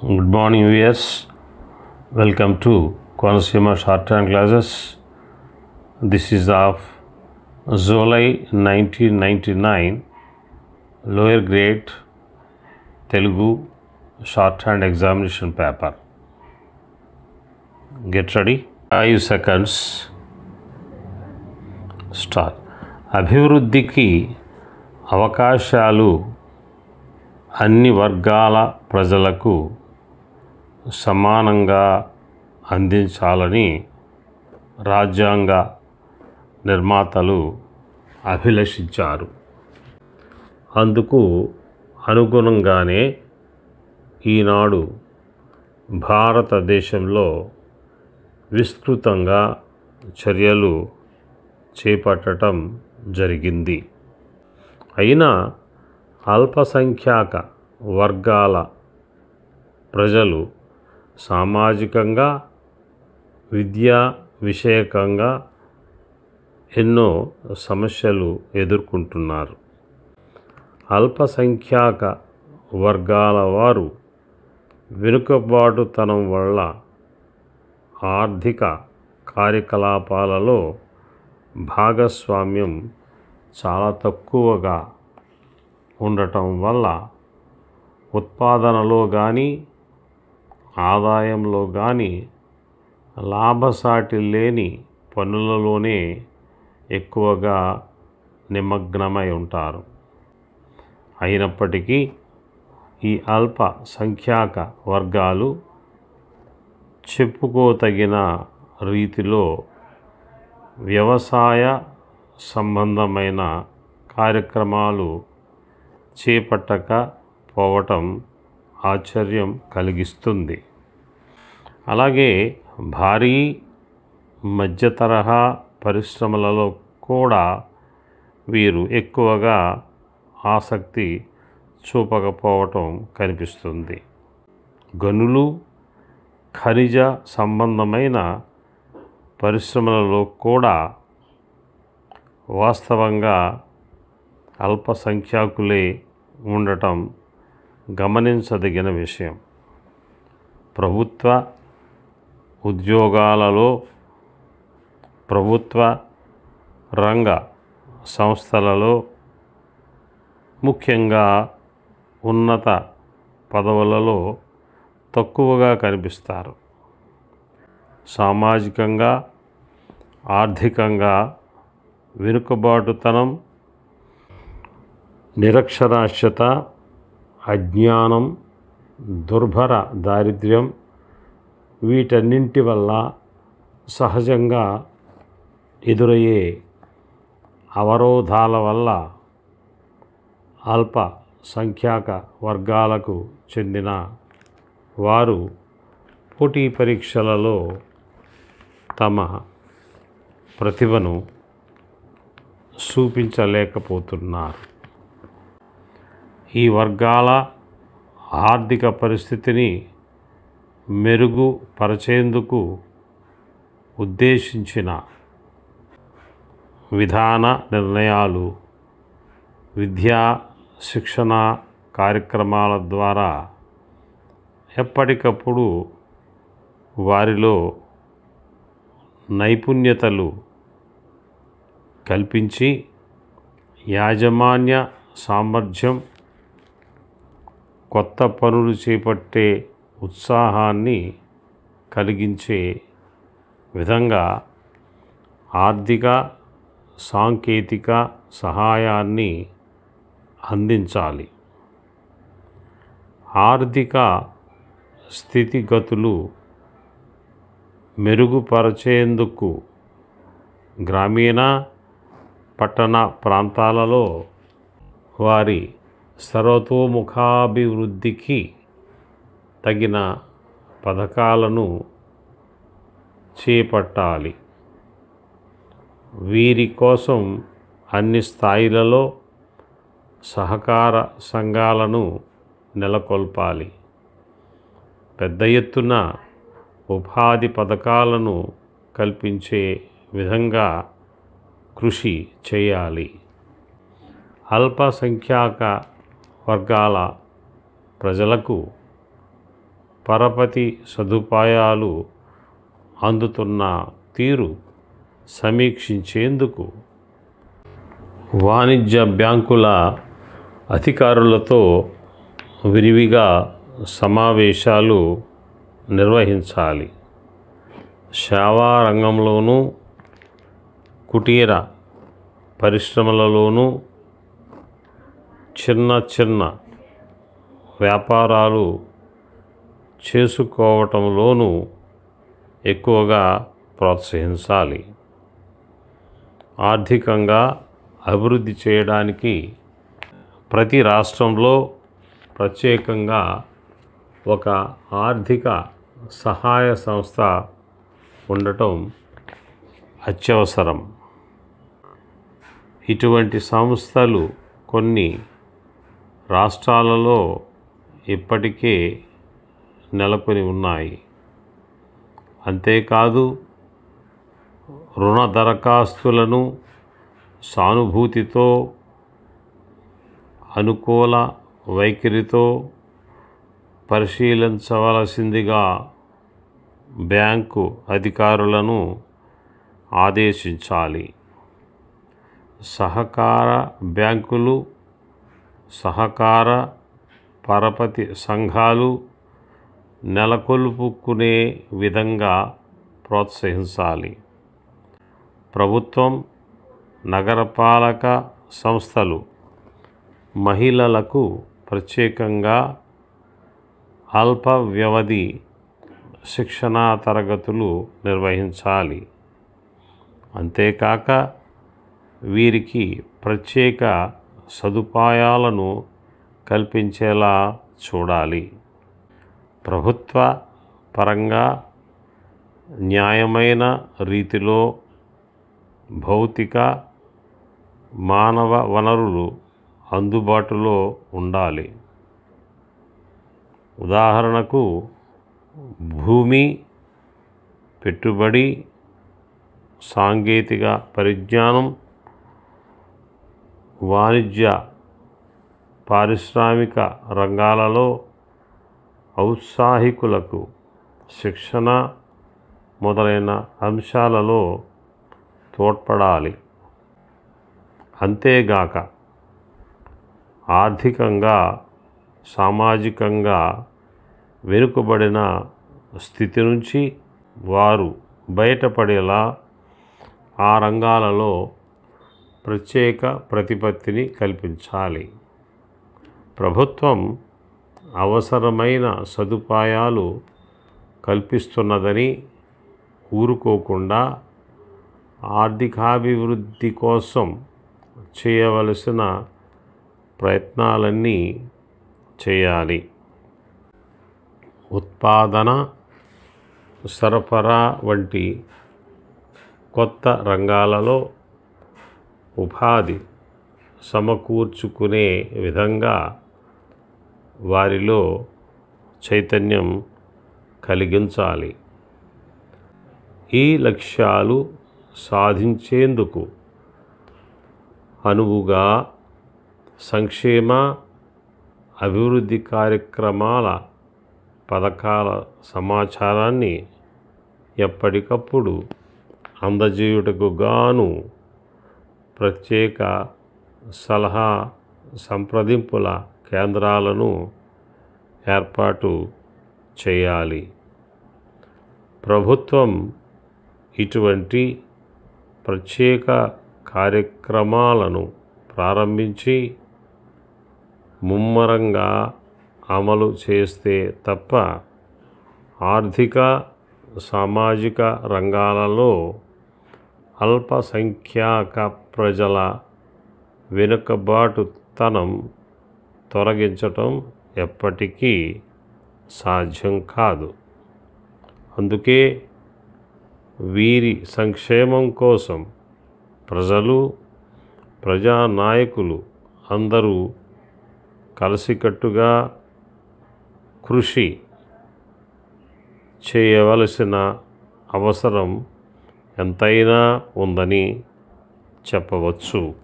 Good morning, viewers. Welcome to Consumer Short-Term Classes. This is of July 1999 lower grade Telugu shorthand examination paper. Get ready. 5 seconds. Start. అభివృద్ధికి అవకాశాలు అన్ని వర్గాల ప్రజలకు సమానంగా అందించాలని రాజ్యాంగ నిర్మాతలు అభిలషించారు. అందుకు అనుగుణంగానే ఈనాడు భారతదేశంలో విస్తృతంగా చర్యలు చేపట్టడం జరిగింది. అయినా అల్పసంఖ్యాక వర్గాల ప్రజలు సామాజికంగా, విద్యా విషయకంగా ఎన్నో సమస్యలు ఎదుర్కొంటున్నారు. అల్పసంఖ్యాక వర్గాల వారు వెనుకబాటుతనం వల్ల ఆర్థిక కార్యకలాపాలలో భాగస్వామ్యం చాలా తక్కువగా ఉండటం వల్ల ఉత్పాదనలో కానీ ఆదాయంలో కానీ లాభసాటి లేని పనులలోనే ఎక్కువగా నిమగ్నమై ఉంటారు. అయినప్పటికీ ఈ అల్ప సంఖ్యాక వర్గాలు చెప్పుకోతగిన రీతిలో వ్యవసాయ సంబంధమైన కార్యక్రమాలు చేపట్టకపోవటం ఆశ్చర్యం కలిగిస్తుంది. అలాగే భారీ మధ్య తరహా పరిశ్రమలలో కూడా వీరు ఎక్కువగా ఆసక్తి చూపకపోవటం కనిపిస్తుంది. గనులు, ఖనిజ సంబంధమైన పరిశ్రమలలో కూడా వాస్తవంగా అల్పసంఖ్యాకులే ఉండటం గమనించదగిన విషయం. ప్రభుత్వ ఉద్యోగాలలో, ప్రభుత్వ రంగ సంస్థలలో, ముఖ్యంగా ఉన్నత పదవులలో తక్కువగా కనిపిస్తారు. సామాజికంగా, ఆర్థికంగా వెనుకబాటుతనం, నిరక్షరాస్యత, అజ్ఞానం, దుర్భర దారిద్ర్యం వీటన్నింటి వల్ల సహజంగా ఎదురయ్యే అవరోధాల వల్ల అల్ప సంఖ్యాక వర్గాలకు చెందిన వారు పోటీ పరీక్షలలో తమ ప్రతిభను చూపించలేకపోతున్నారు. ఈ వర్గాల ఆర్థిక పరిస్థితిని మెరుగుపరిచేందుకు ఉద్దేశించిన విధాన నిర్ణయాలు, విద్యా శిక్షణ కార్యక్రమాల ద్వారా ఎప్పటికప్పుడు వారిలో నైపుణ్యతలు కల్పించి యాజమాన్య సామర్థ్యం, కొత్త పనులు చేపట్టే ఉత్సాహాన్ని కలిగించే విధంగా ఆర్థిక సాంకేతిక సహాయాన్ని అందించాలి. ఆర్థిక స్థితిగతులు మెరుగుపరిచేందుకు గ్రామీణ, పట్టణ ప్రాంతాలలో వారి సర్వతోముఖాభివృద్ధికి తగిన పథకాలను చేపట్టాలి. వీరి కోసం అన్ని స్థాయిలలో సహకార సంఘాలను నెలకొల్పాలి. పెద్ద ఎత్తున ఉపాధి పథకాలను కల్పించే విధంగా కృషి చేయాలి. అల్పసంఖ్యాక వర్గాల ప్రజలకు పరపతి సదుపాయాలు అందుతున్న తీరు సమీక్షించేందుకు వాణిజ్య బ్యాంకుల అధికారులతో విరివిగా సమావేశాలు నిర్వహించాలి. సేవా రంగంలోనూ కుటీర పరిశ్రమలలోనూ చిన్న చిన్న వ్యాపారాలు చేసుకోవటంలోనూ ఎక్కువగా ప్రోత్సహించాలి. ఆర్థికంగా అభివృద్ధి చేయడానికి ప్రతి రాష్ట్రంలో ప్రత్యేకంగా ఒక ఆర్థిక సహాయ సంస్థ ఉండటం అత్యవసరం. ఇటువంటి సంస్థలు కొన్ని రాష్ట్రాలలో ఇప్పటికే నెలకొని ఉన్నాయి. అంతేకాదు రుణ దరఖాస్తులను సానుభూతితో, అనుకూల వైఖరితో పరిశీలించవలసిందిగా బ్యాంకు అధికారులను ఆదేశించాలి. సహకార బ్యాంకులు, సహకార పరపతి సంఘాలు నెలకొల్పుకునే విధంగా ప్రోత్సహించాలి. ప్రభుత్వం, నగరపాలక సంస్థలు మహిళలకు ప్రత్యేకంగా అల్ప వ్యవధి శిక్షణా తరగతులు నిర్వహించాలి. అంతేకాక వీరికి ప్రత్యేక సదుపాయాలను కల్పించేలా చూడాలి. ప్రభుత్వ పరంగా న్యాయమైన రీతిలో భౌతిక, మానవ వనరులు అందుబాటులో ఉండాలి. ఉదాహరణకు భూమి, పెట్టుబడి, సాంకేతిక పరిజ్ఞానం, వాణిజ్య, పారిశ్రామిక రంగాలలో ఔత్సాహికులకు శిక్షణ మొదలైన అంశాలలో తోడ్పడాలి. అంతేగాక ఆర్థికంగా, సామాజికంగా వెనుకబడిన స్థితి నుంచి వారు బయటపడేలా ఆ రంగాలలో ప్రత్యేక ప్రతిపత్తిని కల్పించాలి. ప్రభుత్వం అవసరమైన సదుపాయాలు కల్పిస్తున్నదని ఊరుకోకుండా ఆర్థికాభివృద్ధి కోసం చేయవలసిన ప్రయత్నాలన్నీ చేయాలి. ఉత్పాదన, సరఫరా వంటి కొత్త రంగాలలో ఉపాధి సమకూర్చుకునే విధంగా వారిలో చైతన్యం కలిగించాలి. ఈ లక్ష్యాలు సాధించేందుకు అనువుగా సంక్షేమ, అభివృద్ధి కార్యక్రమాల, పథకాల సమాచారాన్ని ఎప్పటికప్పుడు అందజేయుటకు గాను ప్రత్యేక సలహా సంప్రదింపుల కేంద్రాలను ఏర్పాటు చేయాలి. ప్రభుత్వం ఇటువంటి ప్రత్యేక కార్యక్రమాలను ప్రారంభించి ముమ్మరంగా అమలు చేస్తే తప్ప ఆర్థిక, సామాజిక రంగాలలో అల్పసంఖ్యాక ప్రజల వెనుకబాటుతనం తొలగించటం ఎప్పటికీ సాధ్యం కాదు. అందుకే వీరి సంక్షేమం కోసం ప్రజలు, ప్రజానాయకులు అందరూ కలిసికట్టుగా కృషి చేయవలసిన అవసరం ఎంతైనా ఉందని చెప్పవచ్చు.